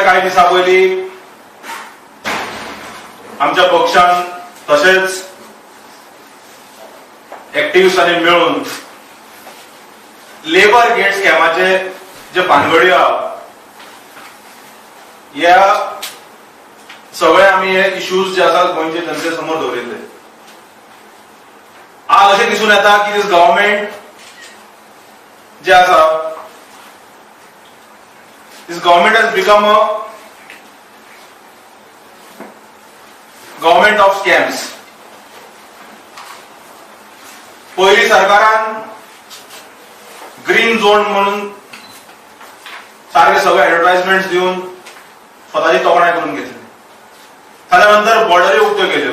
फाटल्या काही दिसा पयलीं आमच्या पक्षान तशेंच एक्टिविस्टांनी मेळून लेबर गेट स्कॅमाचे जे भानगड्यो आहा ह्या सगळे आमी हे इश्यूज जे आसात गोंयचे जनते समोर दवरिल्ले. आज अशें दिसून येता की दिस गव्हर्नमेंट जे आसा this government has become a government of scams. पयलीं सरकारान ग्रीन झोन म्हणून सारखे सगळे ऍडव्हर्टाइजमेंट दिवन स्वतःची तोखणाय करून घेतली. त्यानंतर बॉर्डरी उक्त्यो केल्यो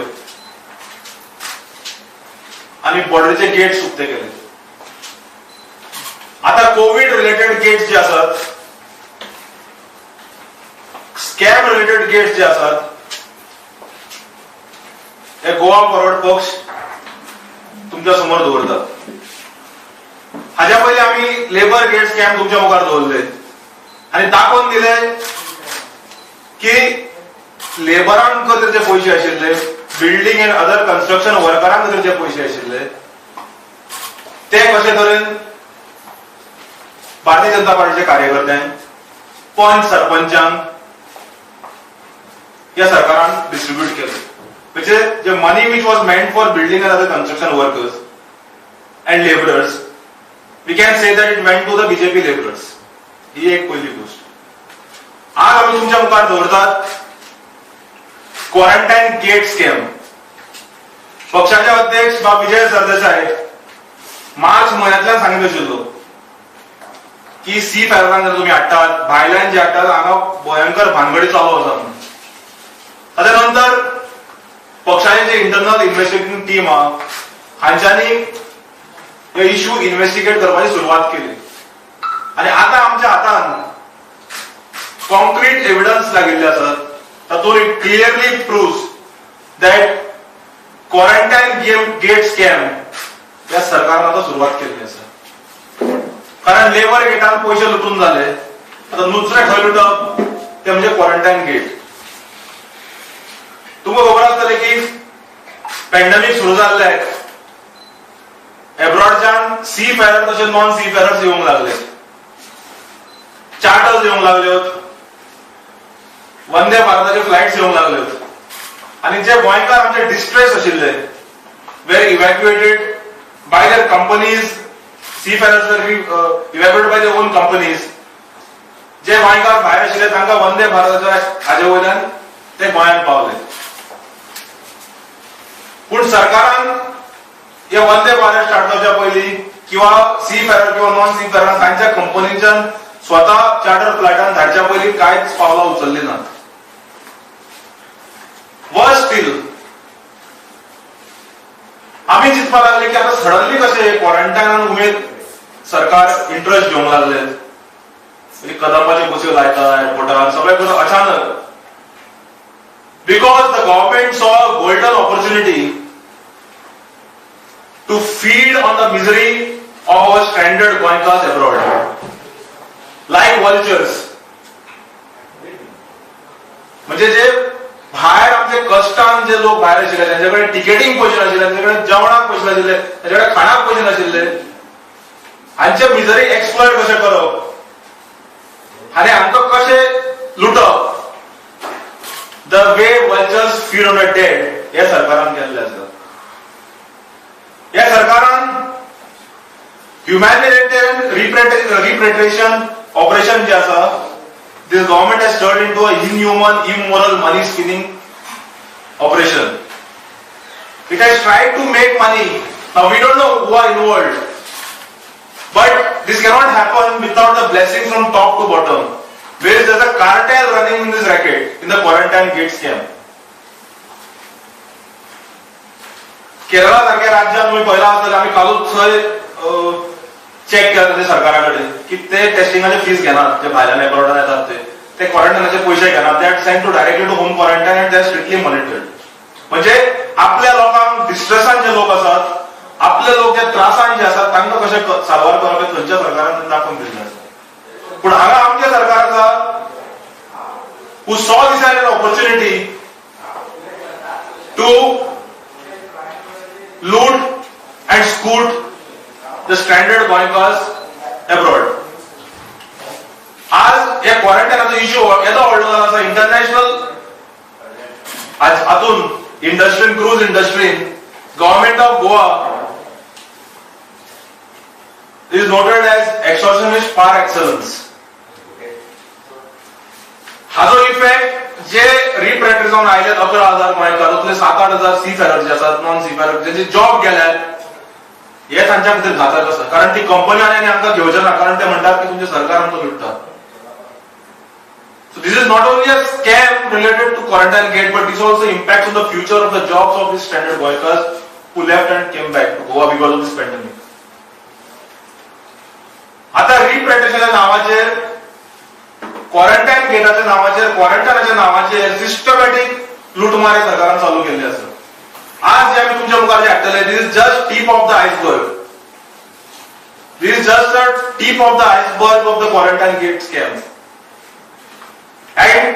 आणि बॉर्डरीचे गेट्स उक्ते केले. आता कोविड रिलेटेड गेट्स जे आसात, स्कॅम रिलेटेड गेट्स जे आसात, हे गोवा फॉरवर्ड पक्ष तुमच्या समोर दवरतात. हाच्या पयलीं आमी लेबर गेट स्कॅम तुमच्या मुखार दवरले आणि दाखोवन दिले की लेबरांक खातीर जे पयशे आशिल्ले, बिल्डिंग एंड अदर कन्स्ट्रक्शन वर्करांक खातीर जे पयशे आशिल्ले ते कशे तरेन भारतीय जनता पार्टीच्या कार्यकर्त्यांक, पंच, सरपंचांक या सरकारान डिस्ट्रीब्यूट केले. म्हणजे जे money which was meant for building and other construction workers and labourers, we can say that it went to the BJP labourers. ही एक पहिली गोष्ट. आज आम्ही तुमच्या मुखार दवरतात क्वारंटाईन गेट स्कॅम. पक्षाचे अध्यक्ष बा विजय सरदेसाय मार्च महिन्यातल्यान सांगितलं आशिल्लो की सी फॅररांक जर तुम्ही हाडटात, भायल्यान जे हाडटात हांगा भयंकर भानगडी चालू आसा म्हणून. ताच्या पक्षाचे जे इंटरनल इन्व्हेस्टिगेटिंग टीम आहा हांच्यांनी हे इश्यू इन्व्हेस्टिगेट करपाची सुरवात केली आणि आता आमच्या हातान कॉन्क्रीट एव्हिडन्स लागिल्ले आसात. तातूंत it clearly proves that quarantine gate scam या सरकारान आता सुरवात केल्ली आसा. कारण लेबर गेटान पयशे लुटून जाले, आता दुसरे खंय लुटप ते म्हणजे क्वारंटाईन गेट. तुमकां खबर आसतलें की पॅन्डेमिक सुरू जाल्ले एब्रॉडच्यान सी फॅरर तशें नॉन सी फॅरर्स येवंक लागले, चार्टर्स येवंक लागल्यो, वंदे भारताचे फ्लायट्स येवंक लागल्यो आणि जे गोंयकार आमचे डिस्ट्रेस आशिल्ले वेर इव्हॅक्युएटेड बाय देअर कंपनीज, सी फॅरर्स वर इव्हॅक्युएटेड बाय देअर ओन कंपनीज. जे गोंयकार भायर आशिल्ले तांकां वंदे भारताच्या हाजे वयल्यान ते गोंयांत पावले. पूण सरकारान हे वंदे भारत स्टार्ट करच्या पयलीं किंवा सी फॅरर किंवा नॉन सी फॅरर तांच्या कंपनीच्यान स्वता चार्टर फ्लायटान धाडच्या पयलीं कांयच पावलां उचलली नात. वर्स स्टील आमी चिंतपाक लागले की आता सडनली कशें क्वारंटायनान उमेद सरकार इंट्रस्ट घेवंक लागले. कदंबाच्यो बसी लायता एअरपोर्टार सगळे करून अचानक because the government saw a golden opportunity to feed on the misery of our stranded गोंयकार्स अब्रॉड लाईक वल्चर्स. म्हणजे जे भायर आमचे कष्टान जे लोक भायर आशिल्ले, त्यांच्याकडे टिकेटींग पयशे नाशिल्ले, त्यांच्याकडे जेवणाक पयशे नाशिल्ले, त्यांच्याकडे खाणाक पयशे नाशिल्ले, हांचे मिजरी एक्सप्लॉयट कशें करप आनी हांकां कशें लुटप, the way vultures feed on the dead हे सरकारान केल्ले आसा. ह्या सरकारान ह्युमॅनिटेरियन रिपेट्रिएशन ऑपरेशन जे आसा, this government has turned into a inhuman, immoral money spinning operation. It has tried to make money. Now we don't know who are involved, but this cannot happen without the blessing from top to bottom. There's a cartel running in this racket, in the quarantine gate scam. Kerala सारख्या राज्यात तुम्ही पहिला असताना आम्ही कालूच थंय check केला सरकाराकडे की ते टेस्टिंगाचे फीस घेणार, जे भायल्यान एब्रॉडान येतात ते क्वारंटायनाचे पयशे घेणार, that send to directly to home quarantine and that strictly monitored. म्हणजे आपल्या लोकांक, डिस्ट्रेसान जे लोक आसात, आपले लोक जे त्रासान जे आसात तांकां कशें सारवार करप हे खंयच्या सरकारान दाखोवन दिल्लें आसा. पूण हांगा आमचें सरकार आसा who saw this as an opportunity to loot and scoot the stranded Goenkas abroad. आज या क्वारंटायनाचो इश्यू येदो व्हडलो जाला आसा इंटरनॅशनल हातून इंडस्ट्रीन क्रूज इंडस्ट्रीन government of Goa is noted as extortionist par excellence. हाजो इफेक्ट जे रिपॅट्रिएट जावन आयले 11,000 गोंयकार तातूंतले 7-8,000 सी फेरर जे आसात नॉन सी फेरर जेचे जॉब गेल्यात हे तांच्या खातीर घातक आसा कारण ती कंपनी आनी आमकां घेवचे ना कारण ते म्हणटात की तुमचे सरकार आमकां लुटता. So this is not only a scam related to quarantine gate, but this also impacts on the future of the jobs of these stranded workers who left and came back to Goa because of this pandemic. आता रिपॅट्रिएशनच्या नावाचेर quarantine गेटाच्या नावाचेर क्वारंटायनाच्या नावाचेर systematic लुटमारे सरकारान चालू केल्ले आसा. आज जे आमी तुमच्या मुखार जे हाडटले this is just tip of the iceberg. This is just a tip of the iceberg of the quarantine gate scam. And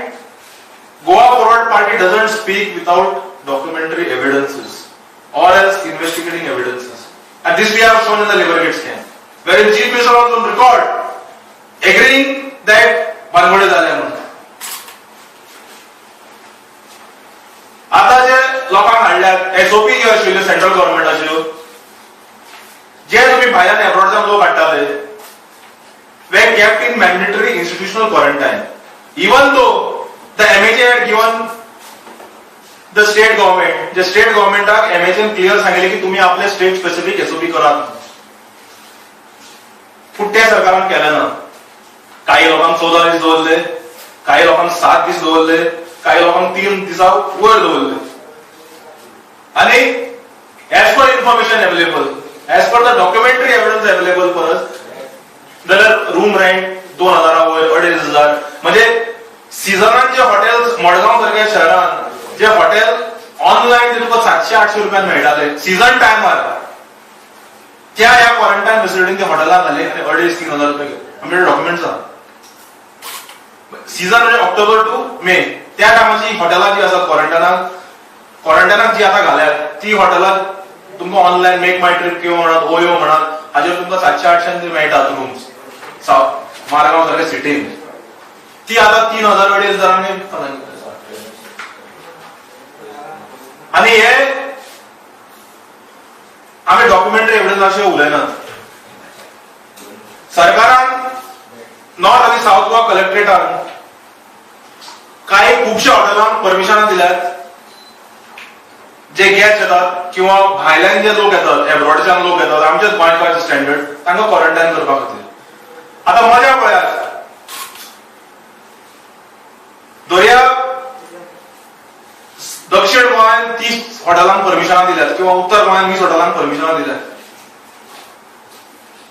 Goa Forward Party doesn't speak without documentary evidences or else investigating evidences. And this we have shown in the Labour Gate scam, wherein Chief Minister was on record agreeing that Bangode झाले म्हणून. आता जे लोकांक हाडल्यात SOP जे आशिल्ल्यो central गव्हर्नमेंटाच्यो जे तुम्ही भायल्यान एब्रॉडच्यान लोक हाडटाले were kept in mandatory institutional quarantine. Even though the MHA had given the state government, the state government MHA clear सांगितले की तुम्ही आपले स्टेट स्पेसिफिक SOP करात. पण त्या सरकारान केलं ना. काही लोकांक 14 दीस दवरले, काही लोकांक 7 दीस दवरले, काही लोकांक 3 दिसा वयर दवरले. आणि as per information available, as per the documentary evidence available for us, जाल्यार रूम रेंट 2,000 वयर 2,500 म्हणजे सीझनात जे हॉटेल्स मडगांव सारख्या शहरात जे हॉटेल ऑनलाईन तुका 700-800 रुपयान मेळटाले सीझन टायमार त्या ह्या क्वारंटाईन फॅसिलिटीन ते हॉटेलात घाले आणि 2,500-3,000 रुपये आमचे डॉक्युमेंट्स आहा. सीझन म्हणजे ऑक्टोबर टू मे त्या टायमाची हॉटेलां जी आसात क्वारंटायनाक जी आता घाल्यात ती हॉटेलां तुमकां ऑनलाईन मेक माय ट्रिप किंवा म्हणत ओयो म्हणत हाजेर तुमकां 700-800 मेळटात रूम्स मारगांव सारख्या सिटीन. ती आता 3,000-2,500 आणि हे आम्ही डॉक्युमेंटरी एव्हिडन्स अशें उलयनात. सरकारान नॉर्थ आनी साउथ गोवा कलेक्टरेटान काही खुबश्या हॉटेलांक परमिशनां दिल्यात जे गेस्ट येतात किंवा भायल्यान जे लोक येतात एब्रॉडच्यान लोक येतात आमचेच गोंयकारचे स्टँडर्ड तांकां क्वारंटायन करपा खातीर. आता मजा पळयात दर्या दक्षिण गोंयान 30 हॉटेलांक परमिशनां दिल्यात किंवा उत्तर गोंयान 20 हॉटेलांक परमिशनां दिल्यात.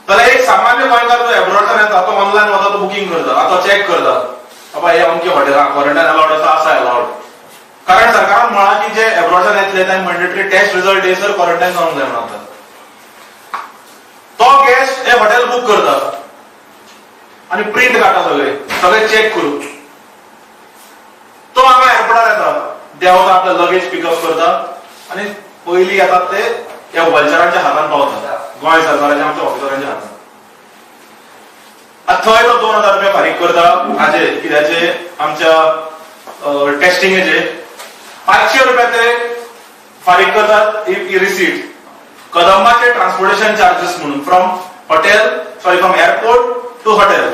जाल्यार एक सामान्य गोंयकार जो एब्रॉडच्यान येता तो ऑनलायन वता तो बुकींग करता तो चॅक करता बाबा हे अमके हॉटेलां क्वारंटायन अलाउड आसा अलाउड. कारण सरकारान म्हळा की जे एब्रॉडच्यान येतले तांकां मॅन्डेटरी टेस्ट रिझल्ट येयसर क्वारंटायन जावंक जाय म्हणटा. तो गेस्ट हे हॉटेल बूक करता आणि प्रिंट काडटा सगळे चेक करून तो हांगा एअरपोर्टार येता देंवता आपलं लगेज पिकअप करता आणि पयलीं येतात ते ह्या वल्चरांच्या हातान पावता गोंय सरकाराच्या आमच्या ऑफिसरांच्या हातान. थंय तो 2,000 रुपया फारीक करता हाजे कित्याचे आमच्या टेस्टिंगेचे 500 रुपया ते फारीक करतात रिसीट कदंबाचे ट्रान्सपोर्टेशन चार्जेस म्हणून फ्रॉम एअरपोर्ट टू हॉटेल.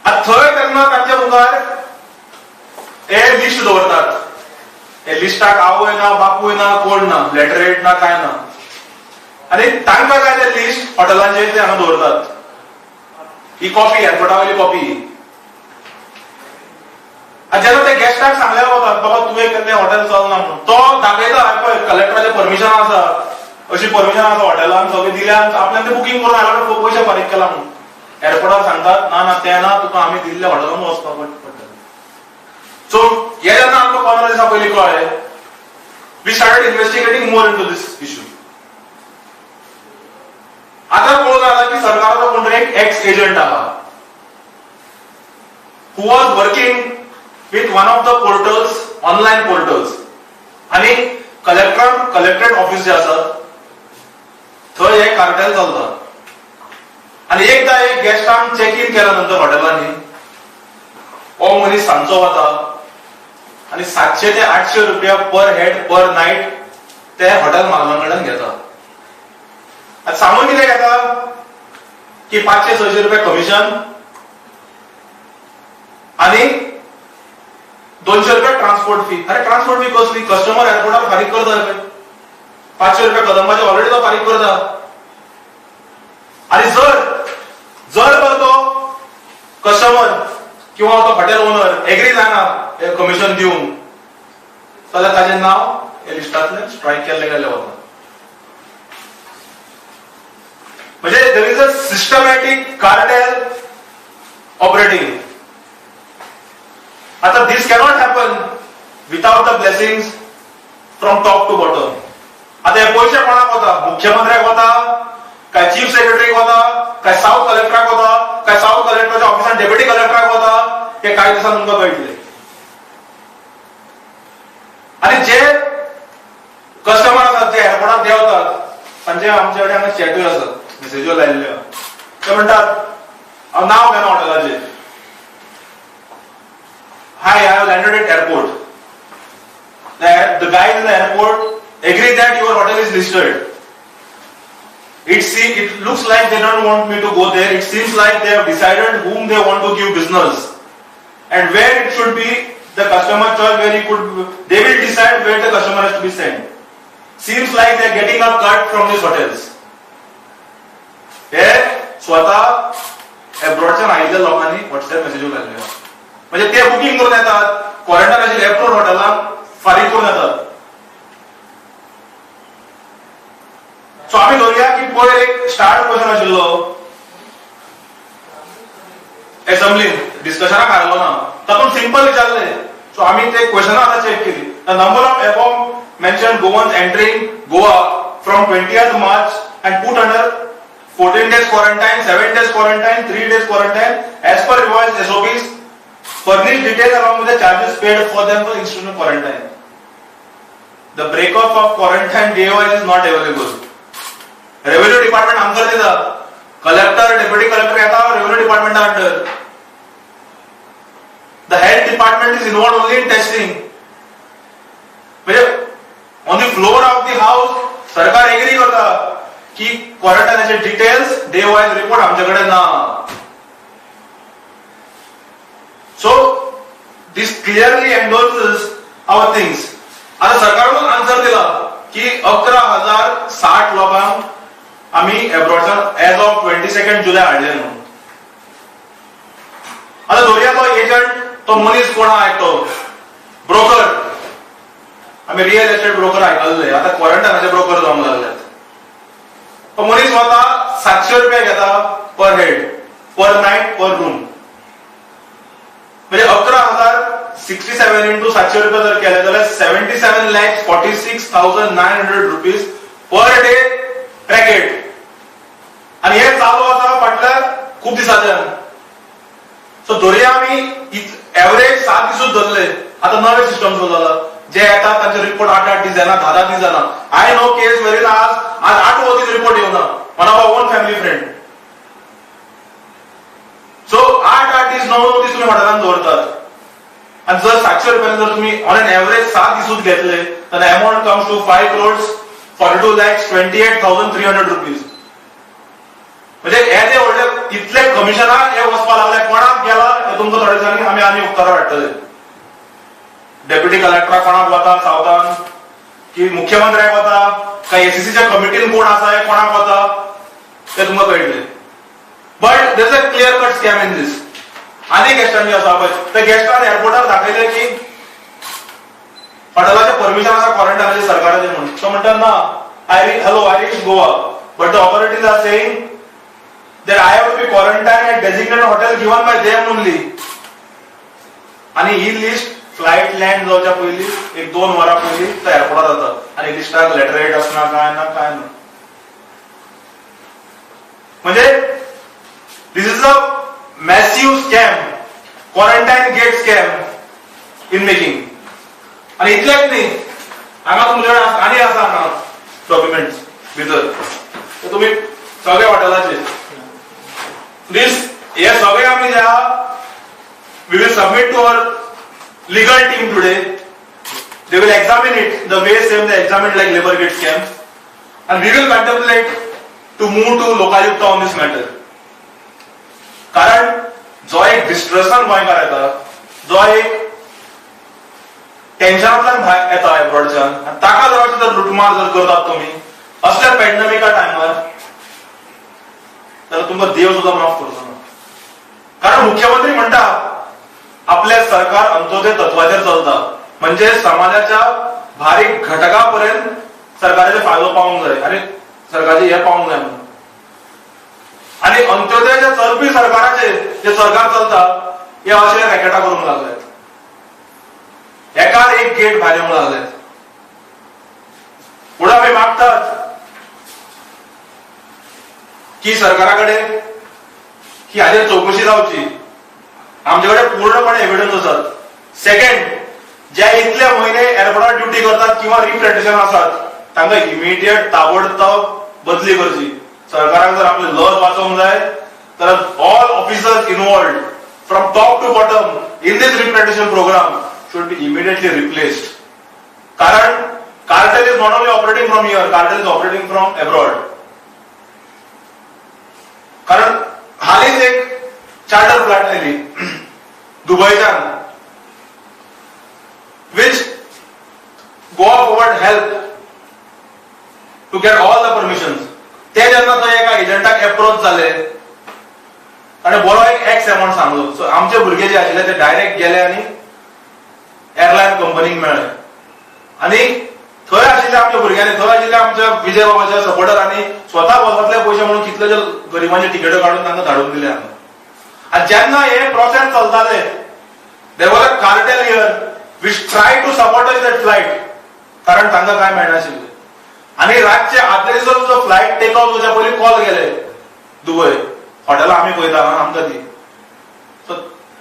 थंय तेन्ना तांच्या मुखार हे लिस्ट दवरतात. हे लिस्टाक आवय ना बापूय ना कोण ना लेटरेट ना काय ना आणि तांकां काय ते लिस्ट हॉटेलांचेर ते हांगा दवरतात. ही कॉपी एअरपोर्टा वयली कॉपी. जेन्ना ते गेस्टाक सांगल्यार वतात बाबा तुवें केन्ना हॉटेल चलना म्हणून तो दाखयता पळय कलेक्टराचे परमिशन आसा अशी परमिशन आसा हॉटेलान सगळे दिल्यान आपल्यान ते बुकींग करून हाडला पयशे फारीक केला म्हणून. एअरपोर्टार सांगतात ना ना ते ना तुका आमी दिल्ल्या हॉटेलान वचपाक पडटलें. सो हे जेन्ना आमकां 15 दिसा पयलीं कळ्ळें we started investigating more into this issue. आता कळून आला की सरकाराचो कोण एक एक्स एजंट आहा who was working with one of the portals, online portals, आणि कलेक्टरेट ऑफिस जे असत थंय हे कार्टेल चलता. आणि एकदा एक गेस्टांक चेक इन केल्या नंतर हॉटेलांनी हो मनीस सांजचो वता आणि 700 ते 800 रुपया पर हेड पर नाईट ते हॉटेल मालकांकडून घेता. आता सांगून कितें घेता की 500-600 रुपया कमिशन आणि 200 रुपया ट्रान्सपोर्ट फी. अरे ट्रान्सपोर्ट फी कसली? कस्टमर एअरपोर्टावर फारीक करता. 500 रुपया कदंबाचे ऑलरेडी तो फारीक करता. आणि जर तो कस्टमर किंवा तो हॉटेल ओनर एग्री जायना कमिशन दिवंक जाल्यार ताजें नाव हे लिस्टांतल्यान स्ट्रायक केल्लें गेल्लें वता. म्हणजे there is a systematic cartel operating. आता this cannot happen without the blessings from top to bottom. आता हे पयशे कोणाक वता? मुख्यमंत्र्याक वता काय चीफ सेक्रेटरीक वता काय साऊथ कलेक्टराक वता काय साऊथ कलेक्टराच्या ऑफिसान डेप्युटी कलेक्टराक वता हे काही दिवसांत तुमकां कळटलें. आणि जे कस्टमर आसात जे एअरपोर्टार देंवतात तांचे आमचे कडेन हांगा चॅटूय आसात, मेसेज्यो लायिल्ल्यो. ते म्हणटात हांव नांव घेना हॉटेलाचें. Hi, I have landed at airport. The guys in the airport agree that your hotel is listed. It looks like they don't want me to go there. It seems like they have decided whom they want to give business and where it should be the customer choice, they will decide where the customer has to be sent. Seems like they are getting a cut from these hotels. हे स्वतः एब्रॉडच्या आयिल्ल्या लोकांनी WhatsApp message घातल्या. म्हणजे ते booking करून येतात, क्वारंटायनाचे airport हॉटेलाक फारीक करून येतात. सो आम्ही धरूया की पयर एक स्टार्ट क्वेश्चन आशिल्लो असेंब्लीन डिस्कशनाक हारलो ना, तातूंत सिंपल विचारले. सो आम्ही ते क्वेश्चन आतां चेक केली. The number of above mentioned Goans entering Goa from 20th March and put under 14 days quarantine, 7 days quarantine, 3 days quarantine as per revised SOPs. Furnish details along with the charges paid for them for institutional quarantine. The breakup of quarantine day-wise is not available. Revenue department answer दिला. Collector, deputy collector येता revenue department under. The health department is involved only in testing. म्हणजे on the floor of the house सरकार agree करता की क्वारंटायनाचे details day-wise report आमच्याकडे ना. So this clearly endorses our things. आता सरकारनं आन्सर दिला की 11,060 लोकांक आम्ही एब्रॉडच्यान एज ऑफ 22 जुलै हाडले म्हणून. आता धरूया तो एजंट, तो मनीस कोण आहा तो ब्रोकर. आम्ही रिअल एस्टेट ब्रोकर आयकल्ले, आता क्वारंटायनाचे ब्रोकर जावंक लागल्यात. तो मनीस वता 700 रुपया घेता पर हेड पर नाईट पर रूम. म्हणजे 11,067 into 700 रुपये जर केले जाल्यार 77,46,900 रुपीज पर डे पॅकेट. आणि हे चालू आसा फाटल्या खूप दिसांच्यान. सो धरूया आमी एव्हरेज 7 दिसूच धरले. आता नवे सिस्टम सुरू जाला, जे येतात तांचे रिपोर्ट 8-8 दीस जायना, 10-10 दीस जायना. आय नो केस व्हेरीन आज 8 दीस रिपोर्ट येवना. One of our own family friend. So 8-8 दीस 9 दीस तुम्ही हॉटेलांत दवरतात. आणि जर 700 रुपयाने जर तुम्ही ऑन एन एव्हरेज 7 दिसूच घेतले तर अमाउंट कम्स टू 5,42,28,300 रुपीज. म्हणजे हे जे व्हडले इतले कमिशनां हे वचपा लागले, कोणाक गेला हे तुमकां थोडे दिसांनी आमी उत्तरां हाडटले. डेप्युटी कलेक्टराक कोणाक वता सावथान की मुख्यमंत्र्याक वता काय एसीसीच्या कमिटीन कोण आसा हे कोणाक वता ते तुमकां कळटले. But there is a clear cut scam in this. आनी गेस्टांनी आसा पळय ते गेस्टान एअरपोर्टार दाखयले की हॉटेलाचे परमिशन आसा क्वारंटायनाचे सरकाराचे म्हणून. तो म्हणटा ना hello I reach Goa but the authorities are saying that I have to be quarantined at designated hotel given by them only. आणि ही लिस्ट फ्लाइट लँड जावच्या पयली 1-2 वरां पयली त्या एअरपोर्टार जाता आणि लिस्टाक लेटरहेड असना काय ना. म्हणजे this is a massive scam, quarantine gate scam. In making. आणि इतलेच न्ही, हांगा तुमचे आनी आसा हांगा डॉक्युमेंट्स भितर, तुम्ही सगळे हॉटेलाचे हे सगळे आमी जे आहा we will submit to our legal team today. They will examine it the way same they examined like labor gate scam, and we will contemplate to move to Lokayukta on this matter. कारण जो एक डिस्ट्रेसान गोंयकार येता, जो एक टेन्शनांतल्यान येता एब्रॉडच्यान, ताका जर लुटमार जर करतात तुम्ही असल्या पॅन्डेमिका टायमार, तर तुमकां देव सुद्धा माफ करचो ना. कारण मुख्यमंत्री म्हणटा आपले सरकार अंत्योदय तत्वाचेर चलता, म्हणजे समाजाच्या बारीक घटकापर्यंत सरकाराचे फायदो पावंक जाय आनी सरकारचे हे पावंक जाय म्हणून. आणि अंत्योदयाच्या चलपी सरकाराचे जे सरकार चलता हे अशे रॅकेटा करूंक लागल्यात, एकार एक गेट भायर येवंक लागल्यात. पुढे आमी मागतात की सरकारा कडेन की हाजेर चौकशी जावची. आमच्याकडे पूर्णपणे एव्हिडन्स असतात. सेकंड, जे इतले महिने एअरपोर्टार ड्युटी करतात किंवा रिप्रेझेंटेशन असतात तांकां इमिडिएट ताबडतोब बदली करची. सरकाराक जर आपले लज वाचोवंक जाय तर all officers involved from top to bottom in this representation program should be immediately replaced. कारण cartel is not only operating from here, cartel is operating from abroad. कारण हालीच एक चार्टर फ्लाइट आयली दुबयच्यान, which Goa Forward help to get all the permissions. ते जेन्ना थंय एका एजंटाक अप्रोच जाले आणि बरो एक एक्स अमाउंट सांगलो, सो आमचे भुरगे जे आशिल्ले ते डायरेक्ट गेले आणि एअरलायन कंपनीक मेळ्ळे. आणि थंय आशिल्ले आमच्या भुरग्यांनी, थंय आशिल्ले आमच्या विजय बाबाच्या सपोर्टरांनी स्वता बसतले पयशे म्हणून कितले गरिबांचे तिकेट्यो काढून तांकां धाडून दिले हांगा. आणि जेन्ना हे प्रोसेस चलताले, there was a cartel here which tried to sabotage that flight, कारण तांकां काय मेळनाशिल्लें. आणि रातचे आदले दिसा जो फ्लायट टेक आउट जावच्या पयलीं कॉल गेले दुबय, हॉटेलां आमी पळयता आमकां दी. सो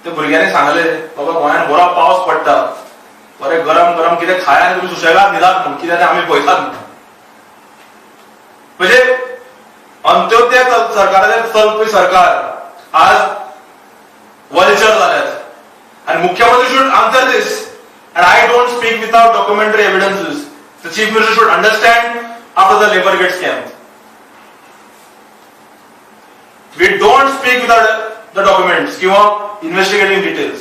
ते भुरग्यांनी सांगलें बाबा गोंयांत बरो पावस पडटा, बरें गरम गरम कितें खाया आनी तुमी सुशेगाद न्हिदात म्हणून, कित्याक ते आमी पळयतात म्हणून. म्हणजे अंत्योदय सरकाराचे चलपी सरकार आज वल्चर जाल्यात. आणि मुख्यमंत्री should answer this, and I don't speak without documentary evidences. The chief minister should understand after the labor gate scam. We don't speak without the documents किंवा investigating details.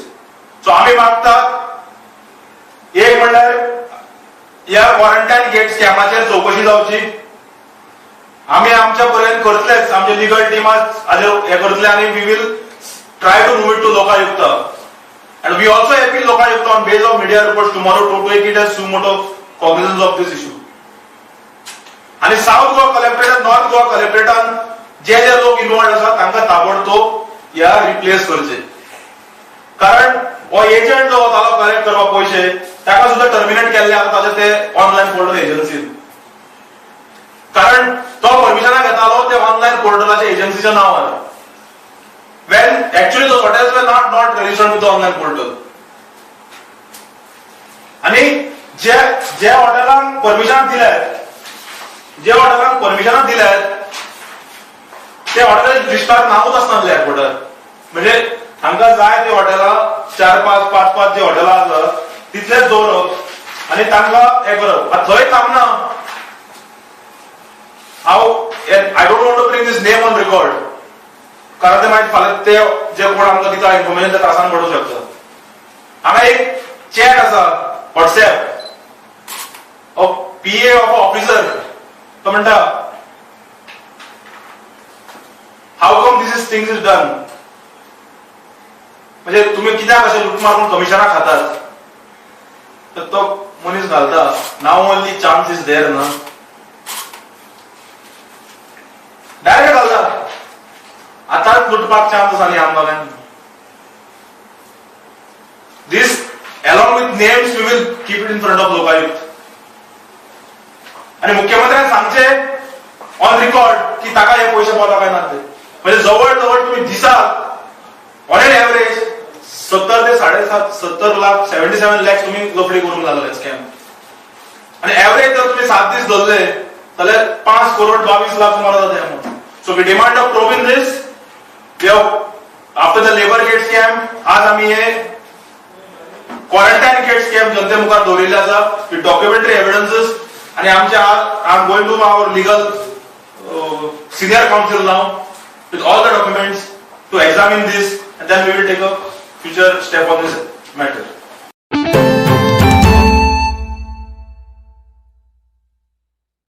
So आम्ही मागतात एक म्हणल्यार या क्वारंटाईन गेट स्कॅमाचेर चौकशी जावची. आम्ही आमच्या पर्यंत करतलेच, आमचे लिगल टीम हे करतले आणि we will try to move it to Lokayukta. And we also appeal Lokayukta on base of media reports tomorrow to take it as suo motu cognizance of this issue. आणि south Goa collectorate, north Goa कलेक्टरेटान जे जे लोक involve आसात तांकां ताबडतोब या replace करचे. कारण हो एजंट जो वतालो कलेक्ट करपाक पयशे, ताका सुद्धा टर्मिनेट केल्ले आसा ताचे ते ऑनलायन पोर्टल एजन्सीन. कारण तो परमिशनां घेतालो ते ऑनलायन पोर्टलाच्या एजन्सीच्या नांवार, when actually those hotels were not registered with the online portal. आणि जे हॉटेलांक परमिशन दिल्यात, जे हॉटेलांक परमिशन दिल्यात ते हॉटेलाचे लिस्टार नावच आसनासले एअरपोर्टार. म्हणजे हांकां जाय ते हॉटेलां 4-5 जे हॉटेलां आसात तितलेच दवरप आणि तांकां हे करप. थंय थांबना. I don't want to bring this name on record, कारण ते माहिती फाल्यां ते जे कोण आमकां दिता इन्फॉर्मेशन ते त्रासान पडूंक शकता. हांगा एक चॅट आसा WhatsApp of PA of officer, तो म्हणटा how come this is things is done. म्हणजे तुम्ही कित्याक अशें लूट मारून कमिशनां खातात. तर तो मनीस घालता नाव ओनली चान्स इज देयर ना, डायरेक्ट घालता आताच लुटपाक चान्स आसा न्ही आमकां. दिस along with names we will keep it in front of Lokayukt. आणि मुख्यमंत्र्यांनी सांगचे ऑन रेकॉर्ड की ताका हे पयशे पावता काय ना ते. म्हणजे जवळ जवळ तुम्ही दिसाक ऑन एन एव्हरेज 70 ते 70 लाख 77 लॅक्स तुम्ही लफडी करून लागले स्कॅम. आणि ऍव्हरेज जर तुम्ही 7 दीस धरले जाल्यार 5 करोड 22 लाख तुम्हाला जाता. So we demand of probe in this. After the labour gate scam आज आम्ही हे क्वारंटाईन गेट स्कॅम जनते मुखार दवरिल्ले आसा विथ डॉक्युमेंटरी एव्हिडन्सेस. आणि आमच्या I am going to our legal senior counsel now with all the documents to examine this, and then we will take a future step on this matter.